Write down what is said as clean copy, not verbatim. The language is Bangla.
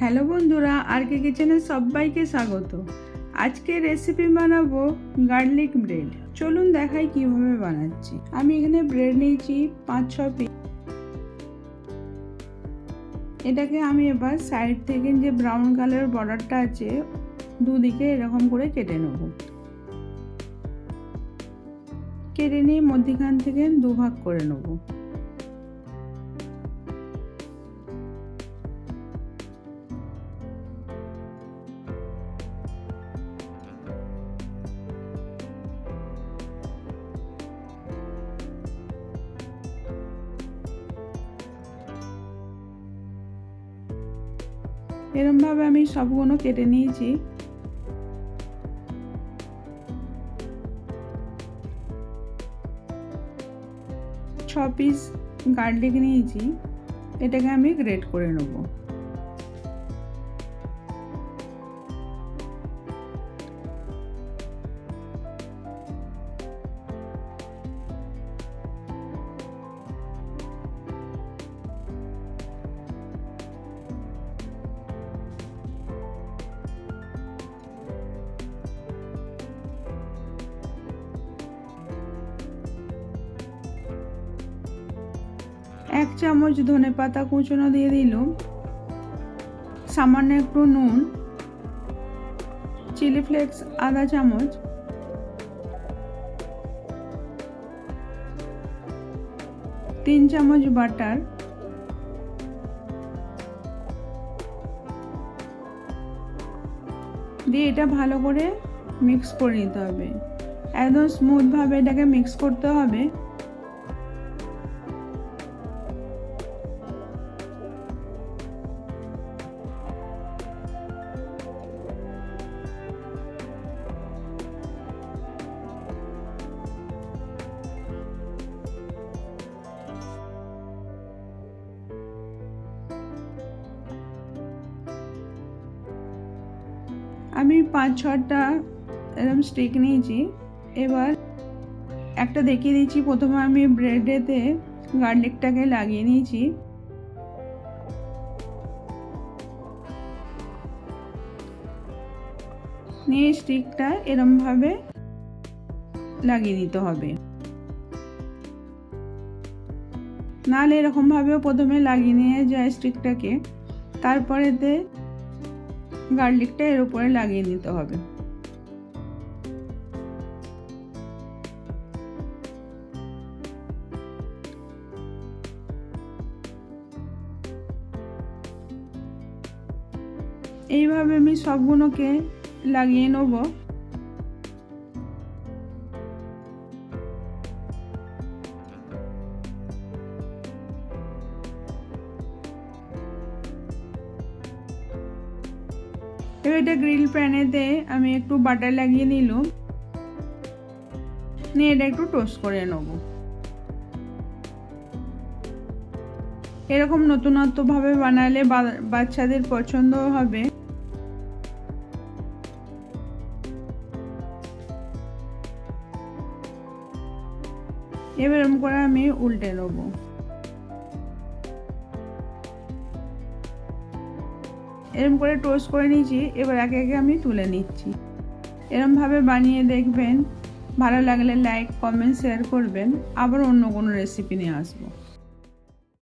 হ্যালো বন্ধুরা, আর কে কিচেনে সবাইকে স্বাগত। আজকে রেসিপি বানাবো গার্লিক ব্রেড। চলুন দেখাই কিভাবে বানাচ্ছি। আমি এখানে ব্রেড নিয়েছি 5-6 পিস। এটাকে আমি এবার সাইড থেকে যে ব্রাউন কালারের বর্ডারটা আছে দুদিকে এরকম করে কেটে নেব। কেটে নিয়ে মধ্যখান থেকে দুভাগ করে নেব। এরকমভাবে আমি সবগুলো কেটে নিয়েছি। ছ পিস গার্লিক নিয়েছি, এটাকে আমি গ্রেট করে নেব। এক চামচ ধনেপাতা কুচনো দিয়ে দিলাম, সামান্য একটু নুন, চিলি ফ্লেক্স আধা চামচ, তিন চামচ বাটার, দিয়ে এটা ভালো করে মিক্স করে নিতে হবে। একদম স্মুথভাবে এটাকে মিক্স করতে হবে। আমি 5-6টা এরকম স্টিক নিয়েছি। এবার একটা দেখিয়ে দিচ্ছি। প্রথমে আমি ব্রেডেতে গার্লিকটাকে লাগিয়ে নিয়েছি। নিয়ে স্টিকটা এরমভাবে লাগিয়ে দিতে হবে। নাহলে এরকমভাবেও প্রথমে লাগিয়ে নিয়ে যায় স্টিকটাকে, তারপরেতে গার্লিকটা এর উপরে লাগিয়ে নিতে হবে। এইভাবে আমি সবগুলোকে লাগিয়ে নেব। এবার এটা গ্রিল প্যানেতে আমি একটু বাটার লাগিয়ে নিলাম, নিয়ে এটা একটু টোস্ট করে নেব। এরকম নতুনত্বভাবে বানালে বাচ্চাদের পছন্দ হবে। এবার এরকম করে আমি উল্টে নেব। এরকম করে টোস্ট করে নিয়েছি। এবার একে একে আমি তুলে নিচ্ছি। এরকমভাবে বানিয়ে দেখবেন। ভালো লাগলে লাইক, কমেন্ট, শেয়ার করবেন। আবার অন্য কোনো রেসিপি নিয়ে আসবো।